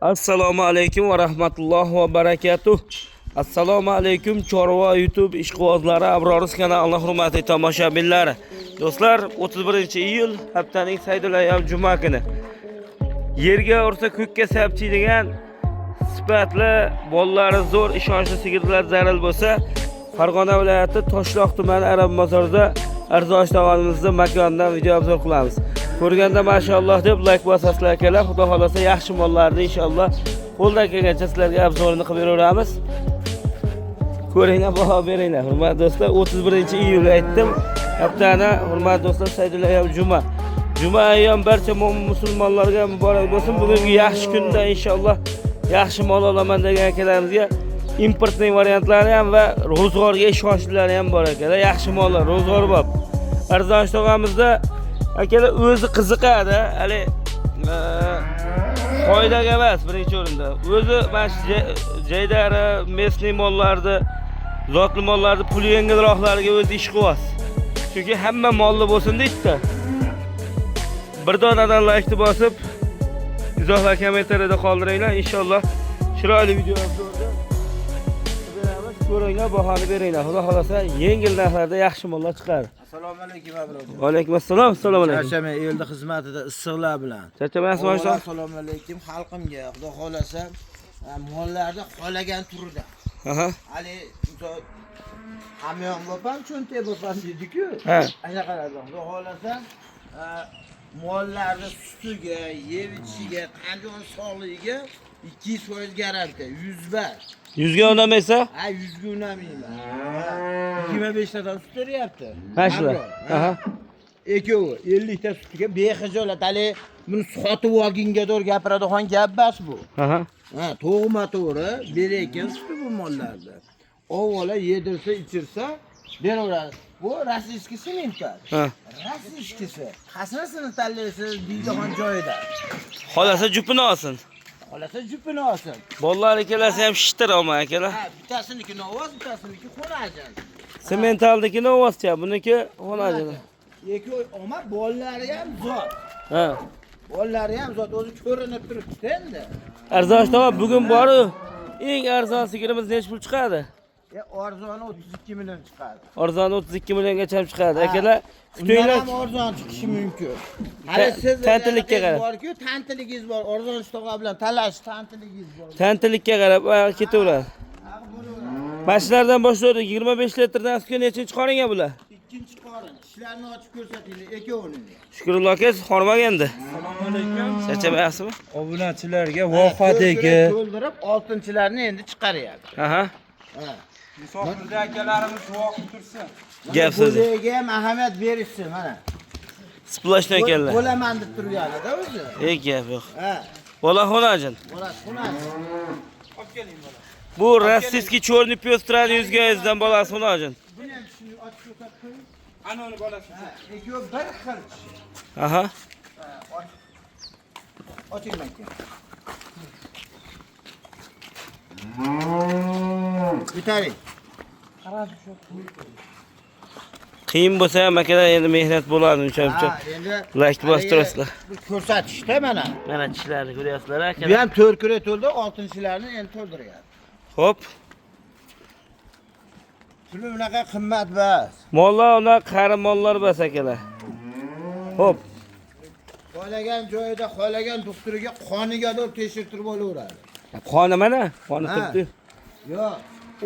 Assalomu alaykum va rahmatullohi va barakatuh. Assalomu alaykum Chorva YouTube ishqibozlari, Abroriz kanalining hurmatli tomoshabinlari. Do'stlar, 31-iyul haftaning Saydul-ayyom juma kuni. Yerga ursa ko'kka sapchi degan sifatli, bollari zo'r, ishonchli sigirlar zaril bo'lsa, Farg'ona viloyati Toshloq tumani Arab Mozorida Arzosh tog'amizning makonidan video obzor qilamiz. Ko'rganda mashalloh deb like bosasizlar akalar. Xudo xolasa yaxshi mollarni inshaalloh qo'ldan kelgancha sizlarga obzorini qilib beraveramiz. Ko'ringlar, baho beringlar. Hurmatli do'stlar, 31-iyul aytdim. Haftani hurmatli do'stlar, Saydul-ayyom juma. Juma ayyom barcha musulmonlarga muborak bo'lsin. Bugungi yaxshi kunda inshaalloh yaxshi mol olaman degan akalarimizga importning variantlari ham va ro'zg'orga ishonchlari ham bor akalar. Yaxshi mollar, ro'zg'or bor. Arzosh tog'amizda akalar o'zi qiziqadi, hali foydaga emas birinchi o'rinda. O'zi mana jaydari, mesli mollarni, zotli mollarni pul yengilroqlariga o'zi ish qilyapti. Chunki hamma molli bo'lsin deydi-da. Bir donadan like bosib, izohlar kommentariyada qoldiringlar. Inshaalloh chiroyli video obzorda beramiz. Ko'ringlar, bahoni beringlar. Xudo xolasa yengil narxlarda yaxshi mollar chiqadi. Assalomu alaykum Abror. Va alaykum assalom. Assalomu alaykum. Charchamay elda xizmatida issiqlar bilan. Charchamaysiz boshqa? Assalomu alaykum xalqimga. Xudo xolasa mollarda qolagan turida. Aha. Ali hamyon bo'pam, cho'ntak bo'pam dedi-ku. Ha. Anaqalardan. Xudo xolasa mollarni sutiga, yeb ichishiga, qanjon sog'ligiga 200% garantiya, 100 100 ga unamaysa? Ha, 100 ga unamayman. 25 tadan sut beryapti. Mashla. Aha. Ekovi 50 ta sutiga bexijolat. Hali buni sotib olgingador gapiradigan gap emas bu. Aha. Ha, to'g'ma to'g'ri berayotgan suti bu mollarda. Avvalo yedirsa, ichirsa beraveradi. Bu rossiyskiy sementlar. Ha. Rossiyskisi. Qasinasini tanlaysiz deydigan joyida. Xolasa jupini olsin. Xolasa jupini olsin. Bollar ikkalasi ham shishtir olma akalar. Ha, bittasiniki novoz, bittasiniki xonajin. Sementalnikini ovozcha, buniki xonajin. Ikki oma bollari ham zot. Ha. Bollari ham zot o'zi ko'rinib turibdi endi. Arzosh tog'a bugun bor-ku. Eng arzon sigirimiz nech pul chiqadi? Arzoni 32 million chiqadi. Arzoni 32 milliongacha chiqadi. Akalar, kutinglar. Ham arzon chiqishi mumkin. Hali siz tantilikka qarab. Bor-ku, tantiligingiz bor. Arzon tog'a bilan talash tantiligingiz bor. Tantilikka qarab ketaveradi. Mashlardan boshladik 25 litrdan astga nechinchi qoringa bular? Ikkinchi qorin. Ishlarni ochib ko'rsatinglar ekovini. Shukrulloh aka, hormaganda. Assalomu alaykum. Charchamayapsizmi? Obunachilarga vohadagi to'ldirib, oltinchilarni endi chiqaryapti. Aha. Ha. Musofirda akalarimiz voqib tursin. Gap so'zi. Bularga ham ahamiyat berishsin mana. Splashdan keldi. Bo'laman deb turganida o'zi. Gap yo'q. Ha. Bola xonajin. Bola xonajin. Olib keling bola. Bu rossiyskiy черный пес turadi 100 ga yuzdan bolasi xonajin. Buni ham shuni ochib ko'rsatib qo'ying. Ana uni bolasi. Ha, ikkovi bir xil. Aha. Oching aka. Bitaring. Qiyin bo'lsa ham akalar endi mehnat bo'ladi uncha-muncha. Endi Like bostirasizlar. ko'rsatishda mana. Mana tishlarni ko'ryapsizlar Bu akalar. ham 4 kura to'ldi, oltinchilarni endi to'ldiryapti. Xo'p. Puli bunaqa qimmat emas. Mollar ular qari mollar bas akalar. Xo'p. Xohlagan joyida, xohlagan doktoriga qoniga deb tekshirtirib olaveradi. Qoni mana, qoni turibdi. Yo'q,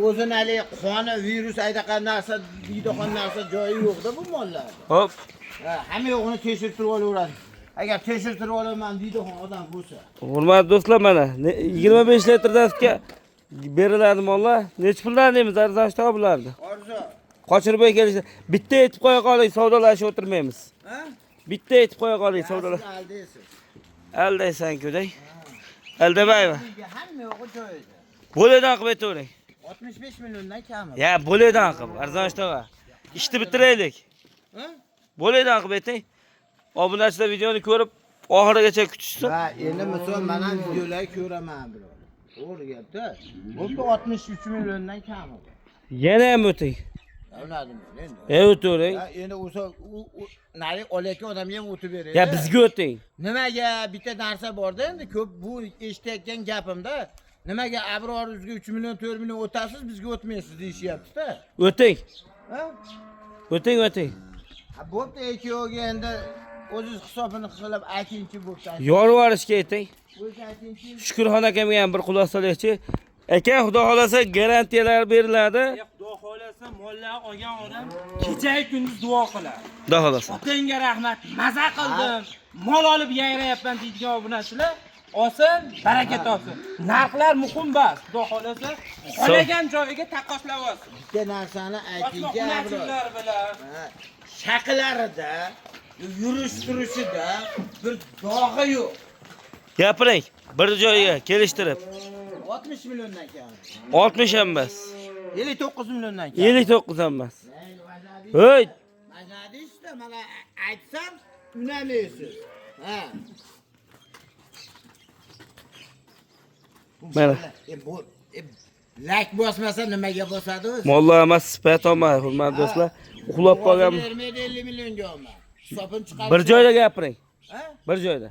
o'zini hali qoni virus aytaqan narsa, deydigan narsa joyi yo'qda bu mollarda. Xo'p. Ha, hamma yo'g'ini tekshirtirib olaveradi. Agar tekshirtirib olaman deydigan odam bo'lsa. Hurmatli do'stlar, mana 25 litrdan astga beriladi mollar. Nech puldan deymiz arzosh to'g'lardi. Orzu. Qochirib kelishdi. Bitta aytib qo'ya qoling, savdolashib o'tirmaymiz. Ha? Bitta aytib qo'ya qoling, savdolash. Aldaysiz. Aldaysan-ku day. Aldamaymi? Hamma yo'g'i joyida. Bo'ladan qilib aytavering. 65 milliondan kami. Ya, bo'ladan qilib, arzosh tog'a. Ishni bitiraylik. Ha? Bo'ladan qilib ayting. Obunachilar videoni ko'rib oxirigacha kutishsin. Ha, endi misol men ham videolar ko'raman birodar. To'g'ri gapda. Bo'pti 63 milliondan kami. Yana ham o'ting. Anladim endi. O'tiring. Ha, endi o'sha nari olayotgan odamga ham o'tib beradi. Ya bizga o'ting. Nimaga bitta narsa borda endi ko'p bu eshitayotgan gapimda. Nimaga Abroruzga 3 million 4 million o'tasiz, bizga o'tmaysiz deyishyapti-da. O'ting. Ha? O'ting. Ha, bo'pti, ikkoviga endi o'zingiz hisobini qilib aytingchi bo'pti. Yorvarishga ayting. O'zi aytingchi. Shukurxon akamga ham bir xulosalaychi. Aka, xudo xolasa garantiyalar beriladi. Xudo xolasa mollar olgan odam kecha kunduz duo qiladi. Xudo xolasa. Otangga rahmat, maza qildim. Mol olib yayrayapman deydigan obunachilar olsin, baraka topsin. Narxlar muhim emas. Xudo xolasa qolagan joyiga taqqoslab olsin. Bitta narsani aytingchi Abror. Obunachilar bilan Shaqlarida, yurish turishida bir dog'i yo'q. Gapiring. Bir joyga kelishtirib. 60 milliondan kam. 60 ham emas. 59 milliondan kam. 59 ham emas. Hoy, Majadishda mana aytsam unamaysiz. Ha. mana Bu lak bosmasa nimaga bosadi o'zi? mollar emas, sifat olmadi, hurmatli do'stlar. Uxlab qolgan. 50 millionga olma. Hisobini chiqarib. Bir joyda gapiring. Ha? Bir joyda.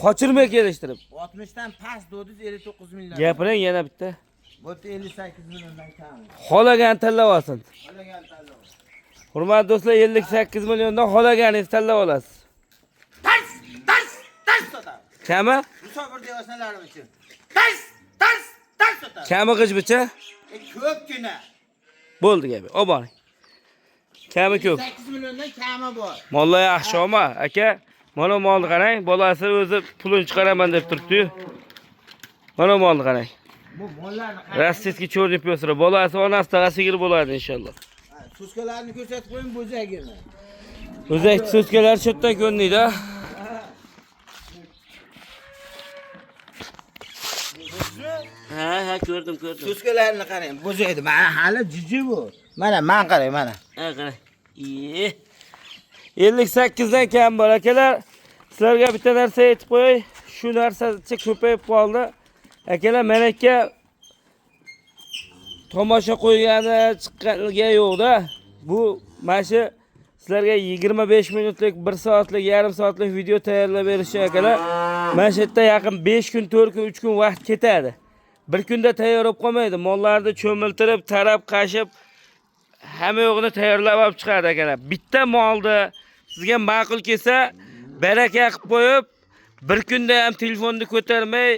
Qochirmay kelishtirib. 60 dan past dodiz 59 million. Gapiring yana bitta. Bu 58 milliondan kam. Xolagan tanlab olsin. Qolagan tanlov. Hurmatli do'stlar, 58 milliondan xolaganingiz tanlab olasiz. Tars sotar. Kami? Musofir devasanlarim uchun. Tars sotar. Kami g'ijbicha? Ko'pgina. Bo'ldi gapi. Olib boring. Kami ko'p. 8 milliondan kami bor. Mollar yaxshi olma, aka. Mana molni qarang, bolasi o'zi pulini chiqaraman deb turibdi-yu. Mana molni qarang. Bu mollarni Rossiyskiy cho'rni piyosra, bolasi onasiga sigir bo'ladi inshaalloh. Suskalarni ko'rsatib qo'ying bo'zagini. O'zak so'zkalar chetdan ko'rinadi. Ha, ko'rdim. Suskalarni qarang, bo'zaydi. Mana hali jiji bu. Mana men qarang, mana. Ha, qarang. 58 dan kam bor akalar. Sizlarga bitta narsa aytib qo'yay. Shu narsacha ko'payib qoldi. Akalar, menga tomosha qo'ygani chiqqaniga yo'q-da. Bu mana shu sizlarga 25 minutlik, 1 soatlik, yarim soatlik video tayyorlab berishdi akalar. Mana shu yerda yaqin 5 kun, 4 kun, 3 kun vaqt ketadi. Bir kunda tayyor bo'lib qolmaydi. Mollarni cho'miltirib, tarab, qashib hamma yo'g'ini tayyorlab olib chiqadi akalar. Bitta molni sizga ma'qul kelsa, baraka qilib qo'yib, bir kunda ham telefonni ko'tarmay,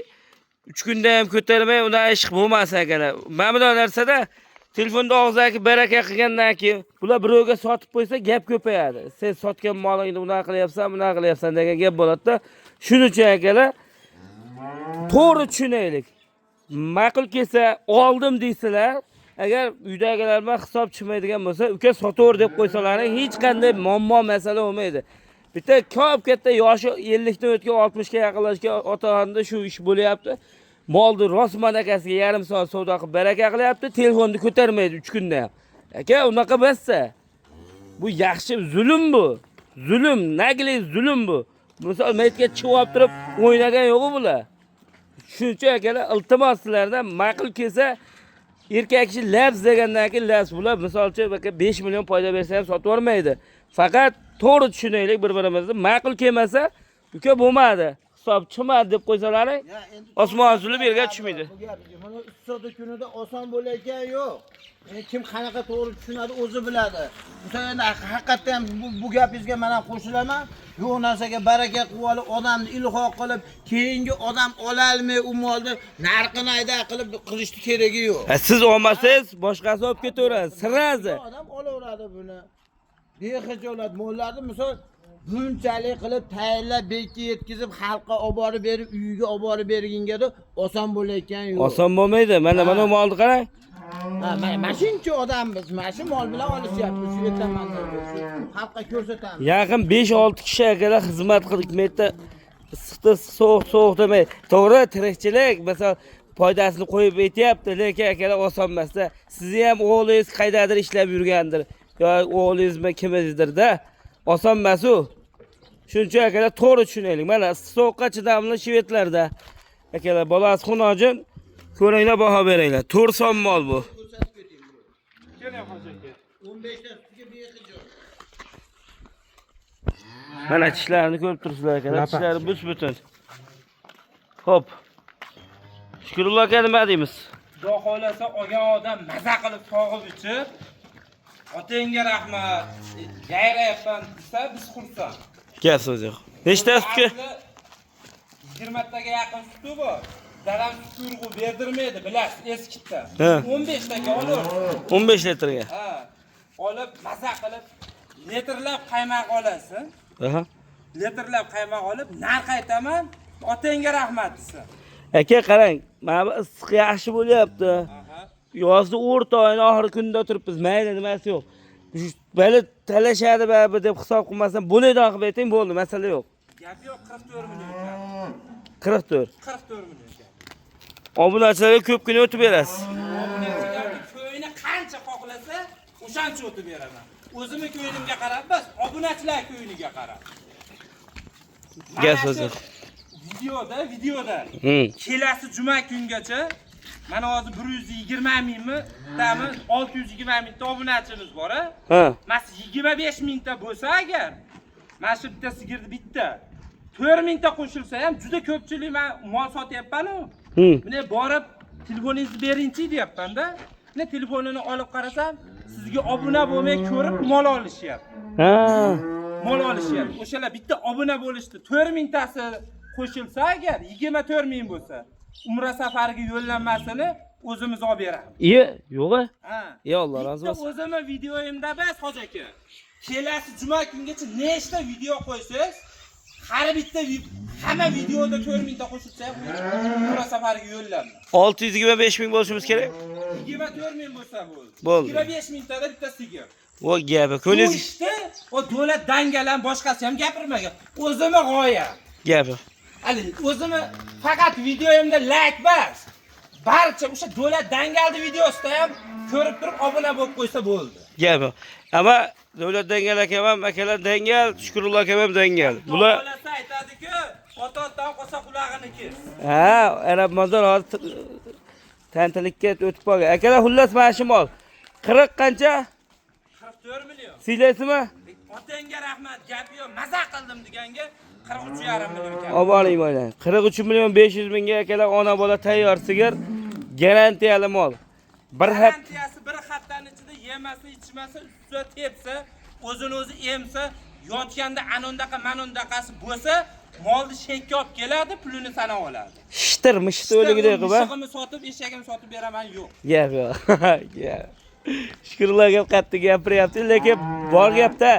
3 kunda ham ko'tarmay, undan ish bo'lmas akalar. Mana bunday narsada telefonni og'zaki baraka qilgandan keyin bular birovga sotib qo'ysa, gap ko'payadi. Sen sotgan molingni unaqa qilyapsan, bunaqa qilyapsan degan gap bo'ladi-da. Shuning uchun akalar, to'g'ri tushunaylik. Ma'qul kelsa, oldim deysilar, agar uydagilar bilan hisob chiqmaydigan bo'lsa, uka sotaver deb qo'ysalaring, hech qanday muammo masala bo'lmaydi. Bitta ko'p katta yoshi 50 dan o'tgan 60 ga yaqinlashgan ota-onada shu ish bo'lyapti. Molni rosman akasiga yarim soat savdo qilib baraka qilyapti, telefonni ko'tarmaydi 3 kunda ham. Aka, unaqa bo'lsa, bu yaxshi zulm bu. Zulm, nagli zulm bu. Misol maytga chiqib turib o'ynagan yo'q bular. Shuncha akalar, iltimos sizlardan ma'qul kelsa, erkak kishi labs degandan keyin labs bular misolcha 5 million foyda bersa ham sotib olmaydi. Faqat to'g'ri tushunaylik bir-birimizni. Ma'qul kelmasa, uka bo'lmadi, hisob chiqmadi deb qo'ysalaring, osmon zulib yerga tushmaydi. Mana iqtisodiy kunida oson bo'layotgan yo'q. Kim qanaqa to'g'ri tushunadi o'zi biladi. Misol endi haqiqatdan bu gapingizga men ham qo'shilaman. Yo'q narsaga baraka qilib olib, odamni ilhoq qilib, keyingi odam olalmay u molni narxini ayda qilib qilishni keragi yo'q. Siz olmasangiz, boshqasi olib ketaveradi. Sirrazi. Odam olaveradi buni. Bexijolat mollarni misol bunchalik qilib tayyorlab bekka yetkazib xalqqa olib borib berib, uyiga olib borib bergingada oson bo'layotgan yo'q. Oson bo'lmaydi. Mana molni qarang. Ha, mana shuncha odammiz, mana shu mol bilan olishyapti. Shu yerdan mana xalqqa ko'rsatamiz. Yaqin 5-6 kishi akalar xizmat qilib metda issiqda sovuq demay. To'g'ri, tirikchilik, masalan, foydasini qo'yib aytyapti, lekin akalar oson emas-da. Sizni ham o'g'lingiz qaydadir ishlab yurgandir. Yo o'g'lingizmi kimingizdir-da. Oson emas u. Shuncha akalar to'g'ri tushunaylik. Mana sovuqqa chidamli shvedlarda. Akalar, bolasi xunojin, ko'ringlar, baho beringlar. 4 son mol bu. keling hozir. 15 ta sutga behijob. Mana tishlarini ko'rib turibsizlar akalar. Tishlari bus-butun. Xo'p. Shukrullo aka nima deymiz? Xudo xolasa olgan odam maza qilib sog'ib ichib, otangga rahmat, yayrayapman desa biz xursand. Gap so'z yo'q. Nechta sutga? 20 taga yaqin suti bor. Dadam sut urg'u berdirmaydi, bilasiz, eskitda. Ha. 15 taga olur. 15 litrga. Ha. Olib maza qilib litrlab qaymoq olasiz. Aha. Litrlab qaymoq olib narx aytaman, otangga rahmat desa. Aka qarang, mana bu issiq yaxshi bo'lyapti. Aha. Yozda o'rta oyning oxirgi kunida turibmiz. Mayli, nimasi yo'q. Bali talashadi baribir deb hisob qilmasam bo'ladigan qilib ayting, bo'ldi, masala yo'q. Gap yo'q, 44 million. 44. 44 million. Obunachilarga ko'pgina o'tib berasiz. Ko'yini qancha xohlasa, o'shancha o'tib beraman. O'zimni ko'yinimga qarab emas, obunachilar ko'yiniga qarab. Gap so'z yo'q. Videoda. Kelasi juma kungacha mana hozir 120 mingmi, tami 620 mingta obunachimiz bor, a? Ha. Mas 25 mingta bo'lsa agar, mana shu bitta sigirni bitta 4 mingta qo'shilsa ham juda ko'pchilik men mol sotyapman-ku. Mana borib telefoningizni bering-chi deyapman-da. Mana telefonini olib qarasam, sizga obuna bo'lmay ko'rib mol olishyapti. Ha. Mol olishyapti. O'shalar bitta obuna bo'lishdi. 4 mingtasi qo'shilsa agar 24 ming bo'lsa, Umra safariga yo'llanmasini o'zimiz olib beramiz. Yo'q-a? Ha. Ya Alloh razı olsun. O'zimni videoyimda bas hoji aka. Kelasi juma kungacha nechta video qo'ysiz, har bitta hamma videoda 4 mingta qo'shilsa ham Umra safariga yo'llanma. 625 ming bo'lishimiz kerak. 24 ming bo'lsa Bo'ldi. 25 mingtada bitta sigir. O gapi, ko'lingiz Qo'yishdi, o davlat dangalan boshqasi ham gapirmagan. O'zimni g'oya. gapi. Ali, o'zimni faqat videoyimda like bas. Barcha o'sha davlat dangaldi videosida ham ko'rib turib obuna bo'lib qo'ysa bo'ldi. Gapi. Ammo davlat dangal akam ham, akalar dangal, Shukrullo akam ham dangal. Bular Xolasa aytadi-ku, ota-otadan qolsa qulog'ini kes. ha, arab mozor hozir tantalikka o'tib qolgan. Akalar xullas mana shu mol. 40 qancha? 44 million. Siylaysizmi? Otangga rahmat, gap yo'q, maza qildim deganga 43,5 million. Oboning bo'ling. 43 million 500 mingga akalar ona bola tayyor sigir, garantiyali mol. Bir Garantiyasi bir haftaning ichida yemasa, ichmasa, ustida tepsa, o'zini o'zi emsa, yotganda anondaqa manondaqasi bo'lsa, molni shekka olib keladi, pulini sanab oladi. Shtir o'ligidek qilib. Shig'imni sotib, eshagimni sotib beraman yo'q. Gap yo'q. Gap. Shukrullo akam qattiq gapiryapti, lekin bor gapda.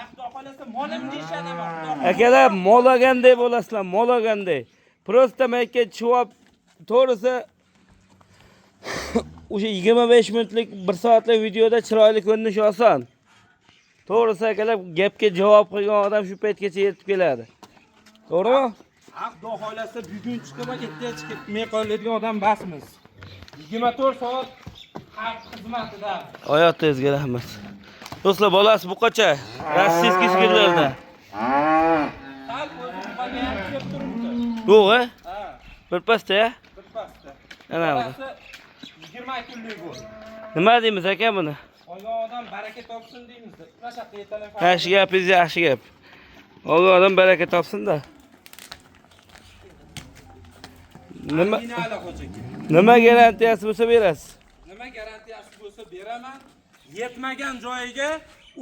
Xudo xolasa molim deyshadi ama. Akalar mol olganday bo'lasizlar, mol olganday. Prosta menga javob to'g'risi o'sha 25 minutlik 1 soatlik videoda chiroyli ko'rinish oson. To'g'risi akalar gapga javob qilgan odam shu paytgacha yetib keladi. To'g'rimi? Xudo xolasa bugun chiqib ertaga chiqib qoladigan odam basmiz. 24 soat xalq xizmatida. Hayotingizga rahmat. Do'stlar, bolasi buqacha, rossiyskiy sigirlarda. Xalq o'zi qolgan kelib turibdi. Yo'q-a? Ha, Bir pasta-ya? bir pasta. Ana bu. Bolasi 20 kunlik bu. Nima deymiz aka buni? Olgan odam baraka topsin deymiz. Mana shu yerda telefon. Yaxshi gapingiz, yaxshi gap. Olgan odam baraka topsin-da. Finali xo'jaki. Nima garantiyasi bo'lsa berasiz? Nima garantiyasi bo'lsa beraman. Yetmagan joyiga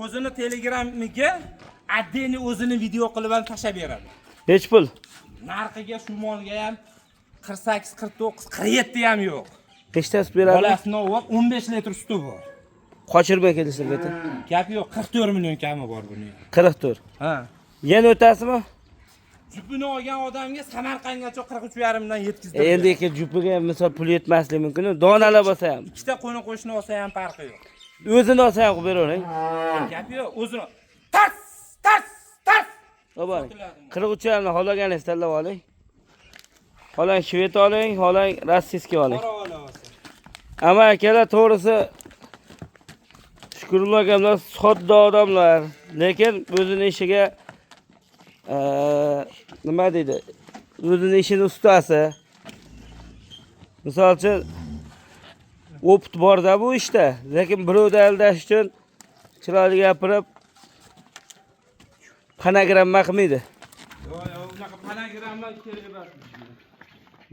o'zini Telegram'iga addeni o'zini video qilib ham tashlab beradi. Hech pul. Narxiga shu molga ham 48, 49, 47 ham yo'q. Nechtasi beradi? Bolasini olib 15 litr suti bor. Qochirmay kelisizlar ayting. Gap yo'q, 44 million kami bor buni. 44. Ha. Yana o'tasizmi? Jupini olgan odamga Samarqandgacha 43,5 mingdan yetkazdim. Endi aka jupiga misol pul yetmasligi mumkin. Donalar bo'lsa ham. Ikkita qo'ni qo'shni olsa ham farqi yo'q. O'zini olsa ham qilib beravering. Gap yo'q, o'zini. Tas. Oboring. 43 hamni xohlaganingiz tanlab oling. Xohlang shvet oling, xohlang rossiyskiy oling. Qora olasiz. Ammo akalar to'g'risi Shukrullo akamlar sodda odamlar, lekin o'zini ishiga nima deydi? O'zini ishini ustasi. Misol uchun opit bor-da bu ishda, lekin birovni aldash uchun chiroyli gapirib panagramma qilmaydi. Yo'q, unaqa panagramma kerak emas.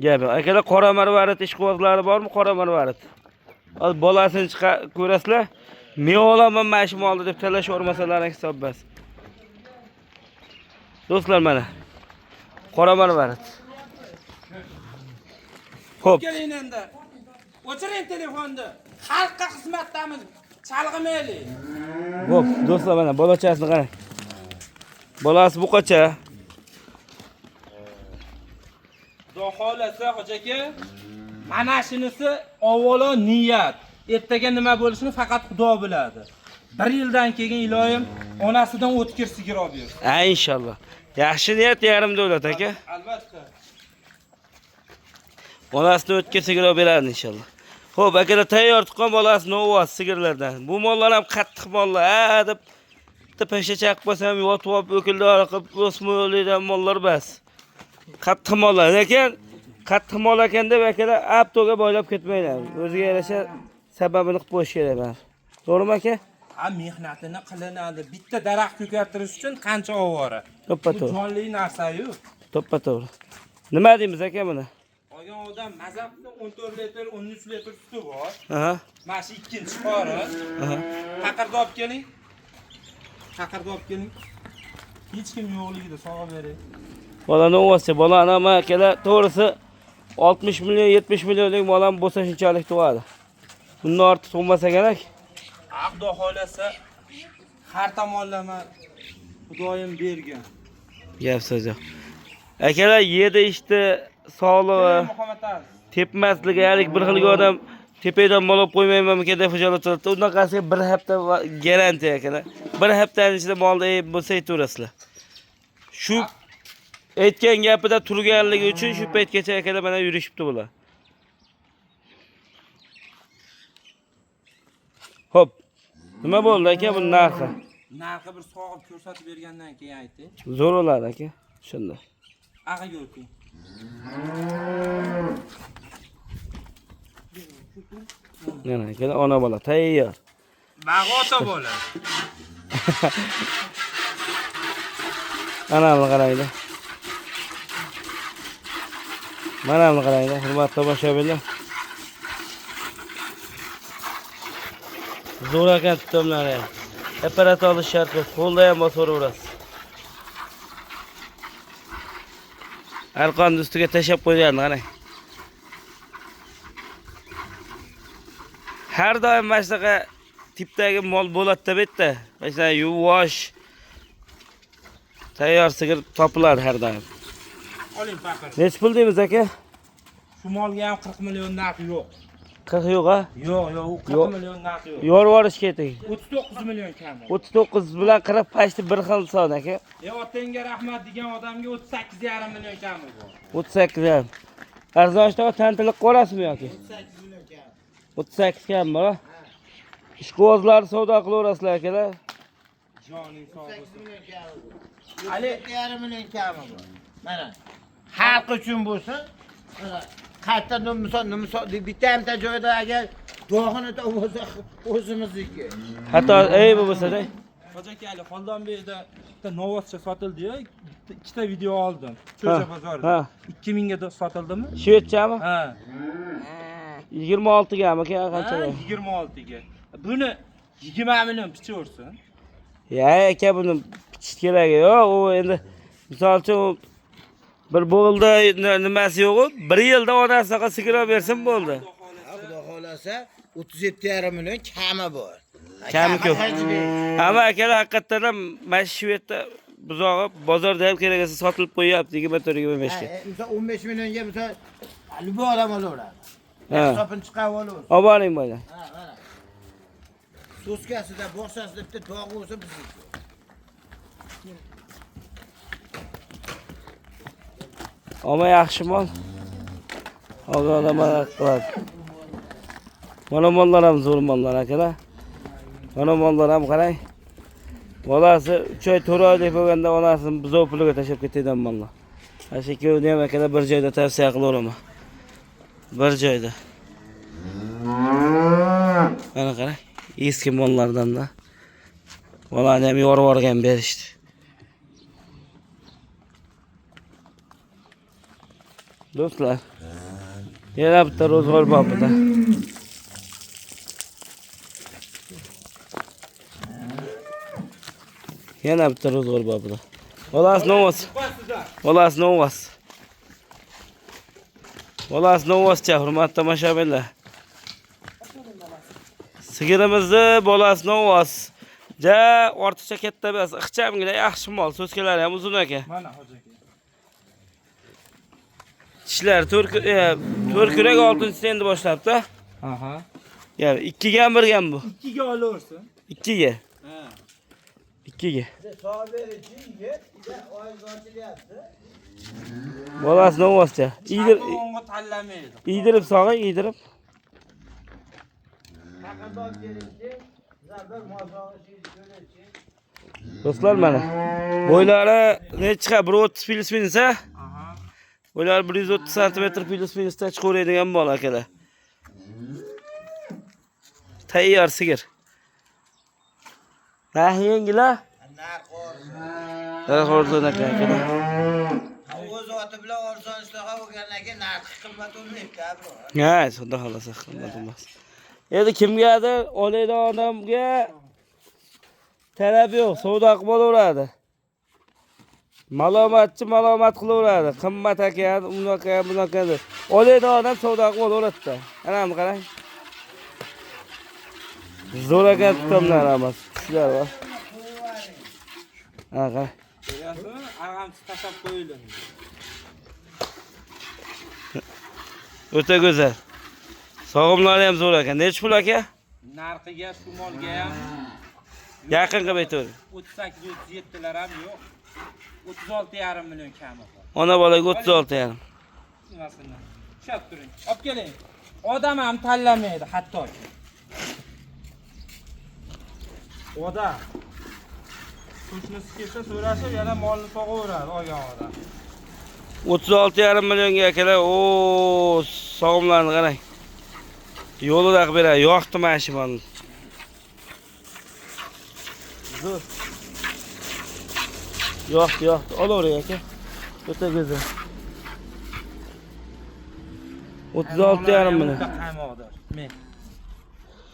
Gap yo'q. Akalar qora marvarid ishqibozlari bormi? Qora marvarid. Hozir bolasini ko'rasizlar. Men olaman mashim oldi deb talashavermasalaring hisob bas. Do'stlar mana. Qora marvarid. Xo'p. Keling endi. O'chiring telefonni. Xalqqa xizmatdamiz. Chalg'imaylik. Xo'p, do'stlar mana bolachasini qarang. Bolasi buqacha. Xudo xolasa ho'jaka, mana shunisi avvalo niyat. Ertaga nima bo'lishini faqat Xudo biladi. 1 yildan keyin iloyim onasidan o'tkir sigir olib bersin. Ha, inshaalloh. Yaxshi niyat yarim davlat aka. Albatta. Onasidan o'tkir sigir olib beradi inshaalloh. Xo'p, akalar tayyor tuqqan bolasi novoz sigirlardan. Bu mollar ham qattiq mollar. Ha deb bitta pesha chaqib qo'ysam, yotib olib o'kildor qilib o'smo'lidan mollar bas. Qattiq mollar. Lekin qattiq mol ekan deb akalar aptoga boylab ketmaylar. O'ziga yarasha sababini qilib qo'yish kerak. To'g'rimi aka? Ha, mehnatini qilinadi. Bitta daraxt ko'kartirish uchun qancha ovora. To'ppa-to'g'ri. Bu jonli narsa-yu. To'ppa-to'g'ri. Nima deymiz aka buni? Olgan odam mazabni 14 litr, 13 litr suti bor. Aha. Mana shu ikkinchi qori. Aha. Taqirda olib keling. Taqirda olib keling. Hech kim yo'qligida sog'ib bering. Bola novoz, bola anama akalar to'g'risi 60 million, 70 millionlik bolam bo'lsa shunchalik tug'adi. Bundan ortiq tug'masa kerak. Xudo xolasa har tomonlama Xudoyim bergan. Gap so'z yo'q. Akalar yedi ishdi sog'lig'i, Muhammad aziz. tepmasligi, halik bir xilga odam tepadan mol olib qo'ymaymanmi deb hijolat qiladi. Unaqasiga bir hafta garantiya akalar. Bir haftaning ichida molda bo'lsa aytaverasizlar. Shu aytgan gapida turganligi uchun shu paytgacha akalar mana yurishibdi bular. Xo'p. Nima bo'ldi aka bu narxi? Narxi bir sog'ib ko'rsatib bergandan keyin ayting. Zo'r bo'ladi aka. Shunda. Ag'iga o'ting. Mana akalar ona bola tayyor. Bag'ota bola. Anamni qaranglar. Manamni qaranglar, hurmatli tomoshabinlar. Zo'r ekan tutumlari. Apparat olish shart emas, qo'lda ham bosaverasiz. Arqonni ustiga tashab qo'yganni qarang. Har doim mana shunaqa tipdagi mol bo'ladi deb aytdi. Masalan, yuvosh tayyor sigir topiladi har doim. Oling faqat. Nech pul deymiz aka? Shu molga ham 40 million narx yo'q. 40 yo'q a? Yo'q, u 40 million narx yo'q. Yorvorish keting. 39 million kam. 39 bilan 40 pashti bir xil son aka. Otangga rahmat degan odamga 38,5 million kami bor. 38 ham. Arzonchiga tantilib qo'rasizmi yoki? 38 million kam. 38 kam bor. Ishqibozlar savdo qilaverasizlar akalar. Joning sog' bo'lsin. 8 million kam. Ali 7,5 million kami bor. Mana xalq uchun bo'lsa, mana qayta misol bitta hamta joyda agar dog'ini bo'lsa o'zimizniki. Hatto bo'lsa-da. Hojaki Ali Xoldonbekda bitta novoscha sotildi-yu, ikkita video oldim. Cho'cha bozorida. 2000 ga sotildimi? Shvedchami? Ha. 26 ga aka qancha? 26 ga. Buni 20 million pichaversin. Ya aka buni pichish kerak yo'q, u endi misol uchun bir bo'ldi nimasi yo'q, 1 yilda onasiga sigir olib bersin bo'ldi. Xudo xolasa 37,5 million kami bor. Kami ko'p. Hamma akalar haqiqatan ham mana shu yerda buzog'i bozorda ham kerak bo'lsa sotilib qo'yapti 24-25 ga. Misol 15 millionga misol albatta odam olaveradi. Ha. Hisobini chiqarib olaveradi. Olib oling bola. Ha, mana. So'skasida, boshasida bitta dog' bo'lsa bizniki. Ama yaxshi mol. Hozirda mana qiladi. Mana mollar ham zo'r mollar akalar. Mana mollar ham qarang. Bolasi 3 oy 4 oylik bo'lganda onasini buzov puliga tashab ketadigan mollar. Ashikuni ham akalar bir joyda tavsiya qilaveraman. Bir joyda. Mana qarang, eski mollardan da. Bolani ham yorib yuborgan berishdi. Do'stlar, yana bitta ro'zg'or bor buda. Yana bitta ro'zg'or bor buda. Bolasi novas. Bolasi novas. Bolasi novascha, hurmatli tomoshabinlar. Sigirimizni bolasi novas. Ja, ortiqcha katta emas, ixchamgina yaxshi mol, so'skalari ham uzun ekan. Mana hoji aka. Tishlar 4 kurak 6-chi endi boshlabdi. Aha. Yani 2 ga ham 1 ga ham bu. 2 ga olaversin. 2 ga. Ha. 2 ga. Sağ verici yet, oyuz ochilyapti. Bolasi novascha. Onga tanlamaydi. Iydirib sog'ing, iydirib. Taqadoq kelinchi, zabir mozog'i sho'lechi. Do'stlar mana. Bo'ylari necha 130 plus-minus a? Aha. Bo'ylari 130 cm plus-minusda chiqaveradigan bola akalar. Tayyor sigir. Yengila? Narx Arzon aka. o'z oti bilan arzon ishlaga bo'lgandan keyin narx qimmat bo'lmaydi, bro. Ha, shunda xolasa qimmat emas. Endi kimgadir olaydi odamga talab yo'q, savdo qilib olaveradi. Malomatchi malomat qilaveradi. Qimmat ekan, unaqa, bunaqa deb. Olaydi odam savdo qilib olaveradi. Ana qarang. Zo'r ekan tutamlar emas. Kuchlar bor. Ha, qarang. Ko'ryapsizmi? Arg'amchi tashlab qo'yildi. O'ta go'zal. Sog'imlari ham zo'r ekan. Necha pul aka? Narxiga, shu molga ham Yaqin qilib aytavering. 38-37 lar ham yo'q. 36,5 million kami bor. Ona bolaga 36 yarim. Nimasini? Tushab turing. Olib keling. Odam ham tanlamaydi hattoki. Odam qo'shnisi kelsa so'rashib, yana molni sog'averadi olgan odam. 36 yarim millionga akalar. O, sog'imlarni qarang. Yo'lida qilib beradi. Yo'qdi mana shu molni. Zo'r. Yo'qdi. Olavering aka. O'ta go'zal. 36 yarim million. Qaymoqdir. Men.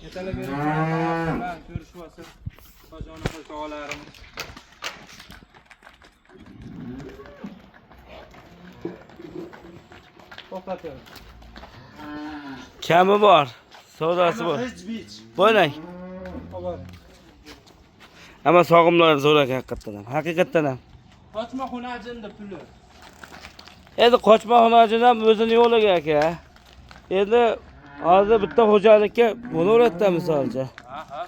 Yetalab bering. Ko'rishib olsa, bajona qilsalarim. To'xtating. Kami bor. Savdosi bor. Bo'ylang. Ama sog'imlar zo'r ekan haqiqatdan ham. Haqiqatdan ham. Qochma xunajinda puli. Endi qochma xonajin ham o'zini yo'liga aka. Endi hozir bitta xo'jalikka bo'laveradi misolcha. Aha.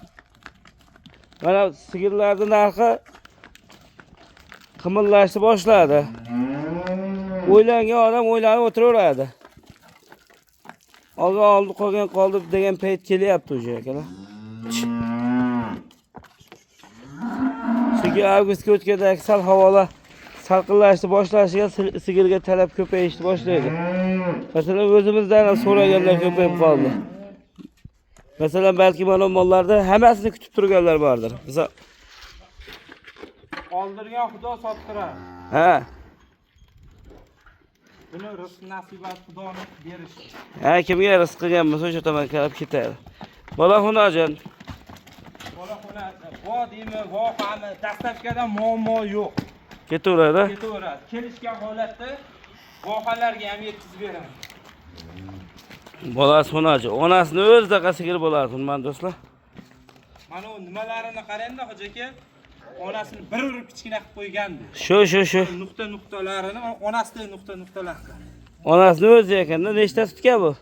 Mana sigirlarning narxi qimillashni boshladi. O'ylangan odam o'ylanib o'tiraveradi. Oldi qolgan qoldi degan payt kelyapti o'sha akalar. Chunki avgustga o'tgandagi sal havolar salqinlashni boshlashiga sigirga talab ko'payishni boshlaydi. Masalan, o'zimizdan ham so'raganlar ko'payib qoldi. Masalan, balki mana mollarda hammasini kutib turganlar bordir. Misol Oldirgan Xudo sottirar. ha, Buni rizq nasibat Xudoning berishi. ha kimga rizq qilgan bo'lsa o'sha tomonga qarab ketadi. Bola xunojon. Bola xona, vo deymi, vohami, dastlabkada muammo yo'q. Ketaveradi. Ketaveradi. Kelishgan holatda vohalarga ham yetkazib beraman. Bolasi xunoji. Onasini o'zidaqa sigir bo'ladi, hurmatli do'stlar. Mana u nimalarini qarang-da, hoji aka. Onasini bir urib kichkina qilib qo'ygandi. Shu. Nuqtalarini, onasida nuqtalar. Onasini o'zi ekanda, nechta tutgan bu?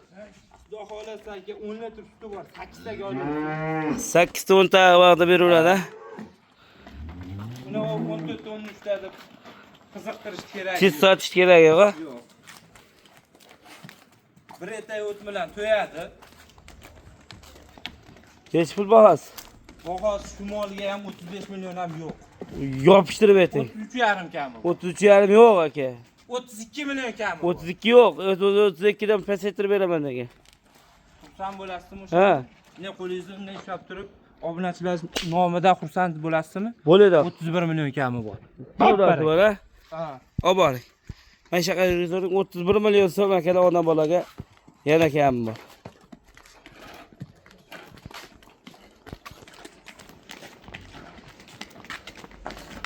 Xudo xolasa aka 10 litr suti bor, 8 taga oladi. 8 ta 10 ta vaqtda beraveradi. Buni 14 ta 13 ta deb qiziqtirish kerak. Tez sotish kerak yo'q. Yo'q. Bir etay o't bilan to'yadi. Necha pul bahos? Bahos shu molga ham 35 million ham yo'q. Yopishtirib ayting. 33,5 kam. 33,5 yo'q aka. 32 million kam. 32 yo'q. 32 dan pasaytirib beraman degan. Xursand bo'lasizmi o'sha? Ha. Ne qo'lingizni bunday ushlab turib, obunachilar nomidan xursand bo'lasizmi? Bo'ladi. 31 million kami bor. Bo'ladi, bora. Ha. Oboring. Mana shu televizorning 31 million so'm akalar ona bolaga yana kami bor.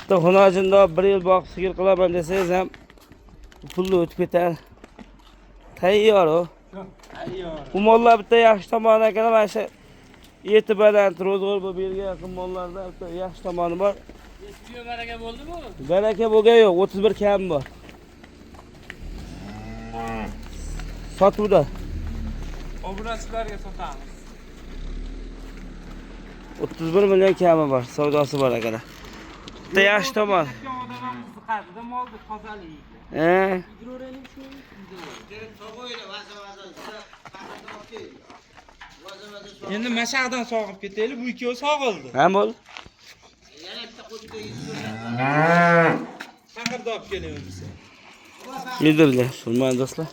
To xonajinda 1 yil boqib sigir qilaman desangiz ham pulni o'tib ketadi. Tayyor o. Ayyor. Bu mollar bitta yaxshi tomoni akalar mana shu eti baland, ro'zg'or bo'lib bergan yaqin mollarda bitta yaxshi tomoni bor. Eski baraka bo'ldimi? Baraka bo'lgan yo'q, 31 kami bor. Sotuvda. Obunachilarga sotamiz. 31 million kami bor, savdosi bor akalar. Bitta yaxshi tomon. Odamlar qiziqadi, molni tozaligi. Endi mashaqdan sog'ib ketaylik, bu ikkovi sog'ildi. Ham bo'l. Yana bitta qo'lga Chaqirda olib kelyapmiz. Yedirlar, hurmatli do'stlar.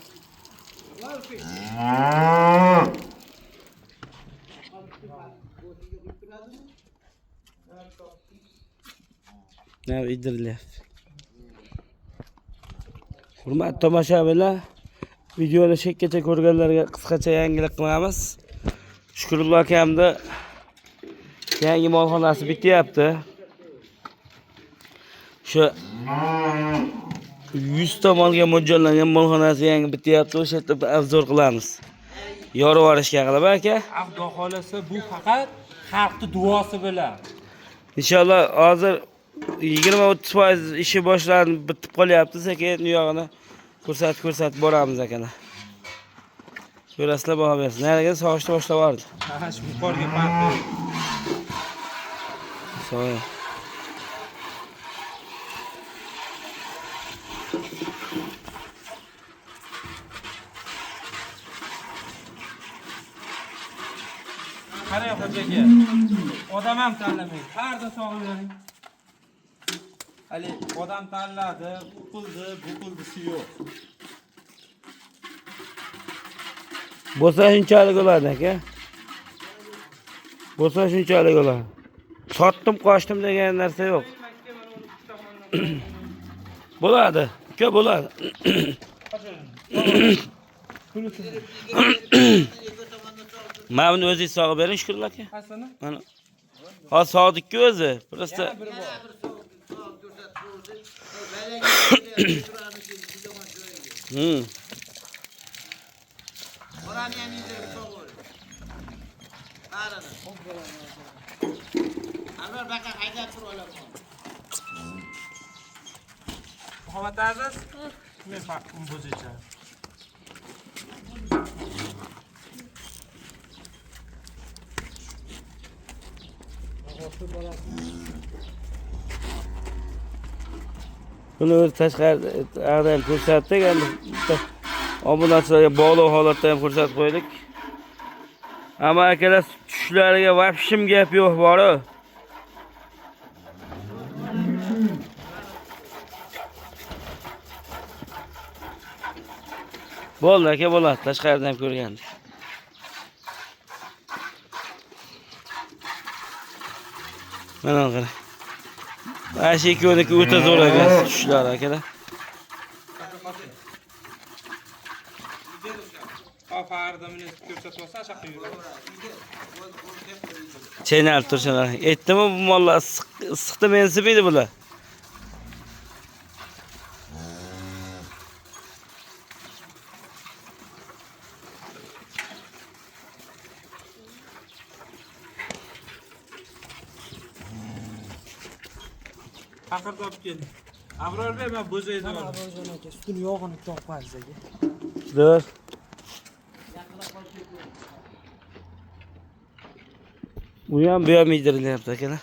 Nav idirilyapti. Hurmatli tomoshabinlar, videoni chekkacha ko'rganlarga qisqacha yangilik qilamiz. Shukrullo akamda yangi molxonasi bityapti. Shu 100 ta molga mo'ljallangan molxonasi yangi bityapti. O'sha yerda obzor qilamiz. Yorib olishga qilib aka. Xudo xolasa bu faqat xalqning duosi bilan. Inshaalloh hozir 20-30% ishi boshlanib bitib qolyapti. Sekin u yog'ini ko'rsatib boramiz akalar. Ko'rasizlar, baho bersin. Nariga sog'ishni boshlab yubordi. Ha, shu yuqoriga farqi. So'y. Qarang xo'jaga. Odam ham tanlamaydi. Qarda sog'lavering. Hali odam tanladi, bu qildi yo'q. Bo'lsa shunchalik bo'ladi aka. Bo'lsa shunchalik bo'ladi. Sotdim, qochdim degan narsa yo'q. Bo'ladi. Uka bo'ladi. Mana buni o'zingiz sog'ib bering, Shukrullo aka. Qasini? Mana. Hozir sog'dikku o'zi. Prosta Orani ham indirib sog'ib. Qarani. Anvar baqa haydab turib olaman. Muhammad Aziz. Men farqim bo'zicha. buni o'zi tashqarida ham ko'rsatdik, endi obunachilarga bog'liq holatda ham ko'rsatib qo'ydik. Ammo akalar tushlariga vapshim gap yo'q bor-ku. Bo'ldi aka, bo'ladi. Tashqarida ham ko'rgandik. Mana qarang. Mana shu ikkoviniki o'ta zo'r ekan, tushlari akalar. Ofarda meni ko'rsatsa, shaqqa yuradi. Chaynalib turishlar. Aytdimi, bu mollar issiqda mensimaydi bular. Haqirda olib keldim. Abror Bey, men bo'zaydi. Abrorjon aka, sutini yog'ini topmaysiz aka. Dur. Bu ham bu ham yedirilyapti akalar.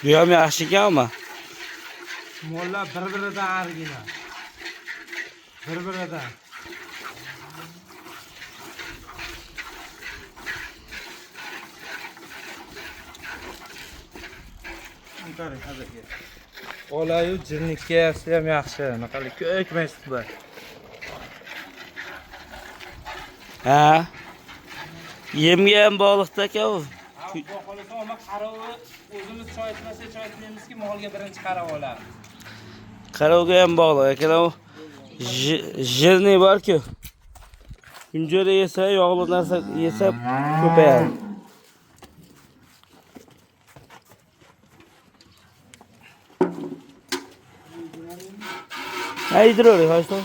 Bu ham yaxshi ekanmi? Mollar bir-biridan argina. Bir-biridan. Qani hozirga. Olayu jirnikasi ham yaxshi. Naqali ko'kmaysiz bor. Ha. Yemga ham bog'liqda aka u. Xudo xolasa ama qaravi o'zimiz choy ichmasa choy ichmaymizki, molga birinchi qarab olamiz. Qarovga ham bog'liq akalar u. Jirni bor-ku. Kunjara yesa, yog'li narsa yesa ko'payadi. Haydirori, ho'shmi?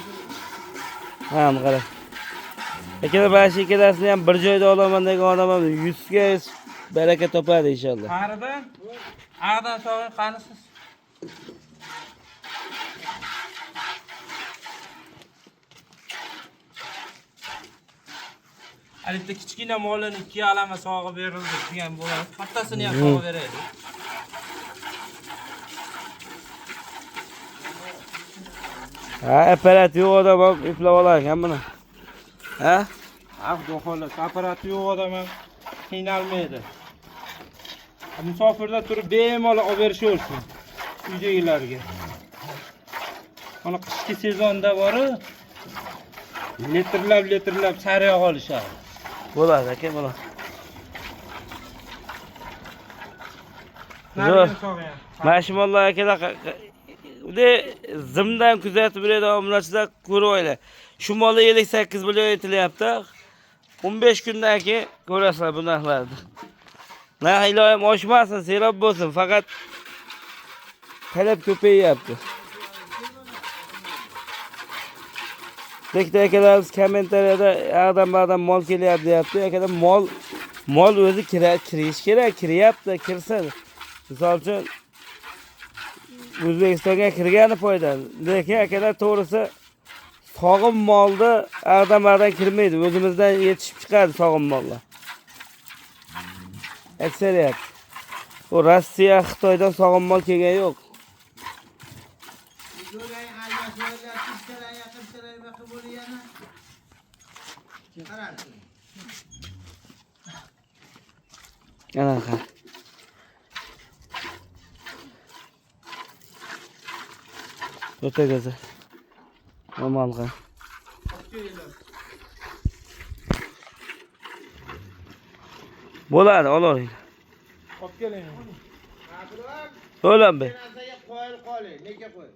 Ha, qara. Akalar bashi ikkalasini ham bir joyda olaman degan odam ham 100 ga baraka topadi inshaalloh. Qaridan, ag'dan sog'ing qanisiz. Albatta kichkina molini 2 alama sog'ib berildi degan bo'ladi. Kattasini ham sog'ib beradi. Ha, apparat yo'q odam ham eplab olar ekan buni. Ha? Xudo xolasa apparati yo'q odam ham qiynalmaydi. Musofirda turib bemalol olib berishaversin uydagilarga. Mana qishki sezonda bori litrlab sariyoq olishadi. Bo'ladi aka, bo'ladi. Nariga sog'ing. Mashmonlar akalar ude zimdan kuzatib beradi obunachilar ko'rib oylar. Shu molda 58 million aytilyapti. 15 kundan keyin ko'rasizlar bu narxlarni. Narx iloyim oshmasin, serob bo'lsin, faqat talab ko'payyapti. Lekda akalarimiz kommentariyada adam mol kelyapti deyapti. Akalar mol o'zi kirish kerak, kiryapti, kirsin. Misol uchun O'zbekistonga kirgani foyda. Lekin akalar to'g'risi sog'im molda adam kirmaydi. O'zimizdan yetishib chiqadi sog'im mollar. Aksariyat. O Rossiya, Xitoydan sog'im mol kelgan yo'q. Qanaqa? O'ta go'zal. Normal qil. Bo'ladi, olavering. Olib keling. O'lan be. Qo'yil qoling, nega qo'y.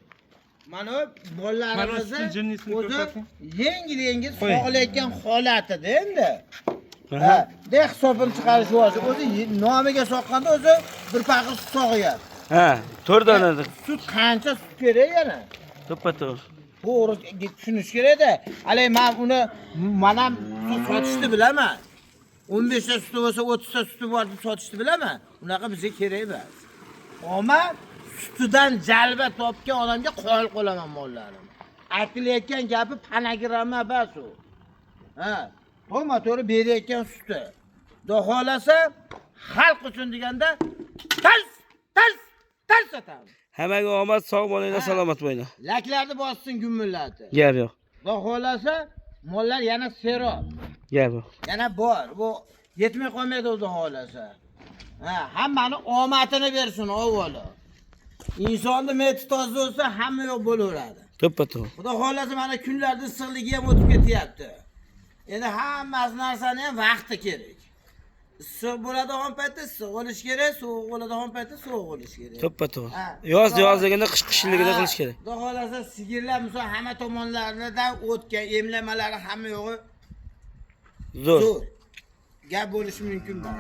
Mana mollarimizni o'zi yengil sog'layotgan holatida endi. Ha, de hisobini chiqarish bo'yicha o'zi nomiga soqqanda o'zi bir paqir sut sog'yapti. Ha, 4 dona. Sut qancha sut kerak yana? To'ppa-to'g'ri. To'g'ri tushunish kerak-da. Alay men uni ham sotishni bilaman. 15 ta suti bo'lsa 30 ta suti bor deb sotishni bilaman. Unaqa bizga kerak emas. Ammo sutidan jalba topgan odamga qo'yil qo'laman mollarimni. Aytilayotgan gapi panagirama bas u. Ha, to'g'ri berayotgan suti. Xudo xolasa xalq uchun deganda tals sotamiz. Hammaga omad, sog' bo'linglar, salomat bo'linglar. Laklarni bossin gummillatdi. Gap yo'q. Xudo xolasa mollar yana serob. Gap yo'q. Yana bor. Bu yetmay qolmaydi xudo xolasa. Ha, hammani omadini bersin avvalo. Insonni meti toza bo'lsa hamma yo'q bo'laveradi. To'ppa-to'g'ri. Xudo xolasa mana kunlarda issiqligi ham o'tib ketyapti. Endi hamma narsani ham vaqti kerak. Issiq bo'ladigan paytda issiq bo'lish kerak, sovuq bo'ladigan paytda sovuq bo'lish kerak. To'ppa-to'g'ri. Yozligida, qishligida qilish kerak. Xudo xolasa sigirlar misol hamma tomonlaridan o'tgan emlamalari hamma yo'g'i Zo'r. Gap bo'lishi mumkin bor.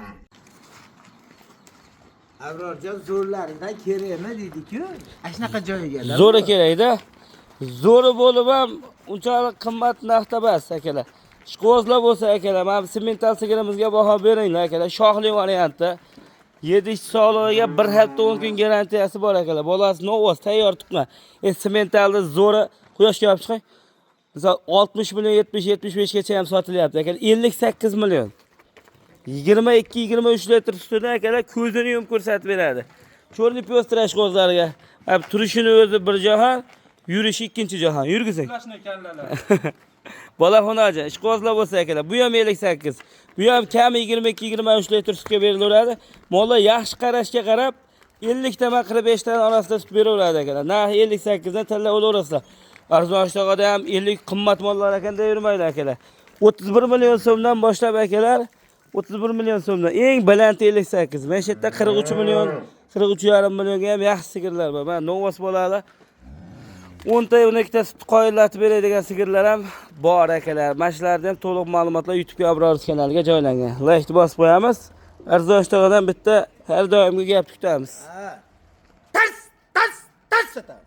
Abrorjon zo'rlaridan kerakmi deydi-ku. Shunaqa joyiga. Zo'ri kerak-da. Zo'ri bo'lib ham unchalik qimmat narxda emas akalar. Ishqozlar bo'lsa akalar, mana semental sigirimizga baho beringlar akalar. Shoxli variantda 7 sog'lig'iga 1 hafta 10 kun garantiyasi bor akalar. Bolasi novoz tayyor tuqma. Sementalni zo'ri quyoshga olib chiqing. Misol 60 million, 70-75 gacha ham sotilyapti akalar. 58 million. 22-23 litr sutini akalar ko'zini yumib ko'rsatib beradi. Cho'rni pyostra ishqozlariga. Hab turishini o'zi bir jahon, yurishi ikkinchi jahon. Yurgizing. Uxlashni kallalar. Bolaxonachi, ishqozlar bo'lsa akalar, bu ham 58. Bu ham kami 22-23 litr sutga berilaveradi. Mollar yaxshi qarashga qarab 50 tama 45 tani orasida sut beraveradi akalar. Narxi 58 dan tanlab olaverasizlar. Arzonchiligida ham 50 qimmat mollar ekanda yurmaydi akalar. 31 million so'mdan boshlab akalar, 31 million so'mdan eng baland 58. Mana shu yerda 43 million, 43,5 millionga ham yaxshi sigirlar bor. Mana novos bolalar 10 ta 12 ta sut qoyillatib beradigan sigirlar ham bor akalar. Mana shulardan ham to'liq ma'lumotlar YouTube Abrorus kanaliga joylangan. Like bosib qo'yamiz. Arzonchilig'idan bitta har doimgi gap kutamiz. Tas satamiz.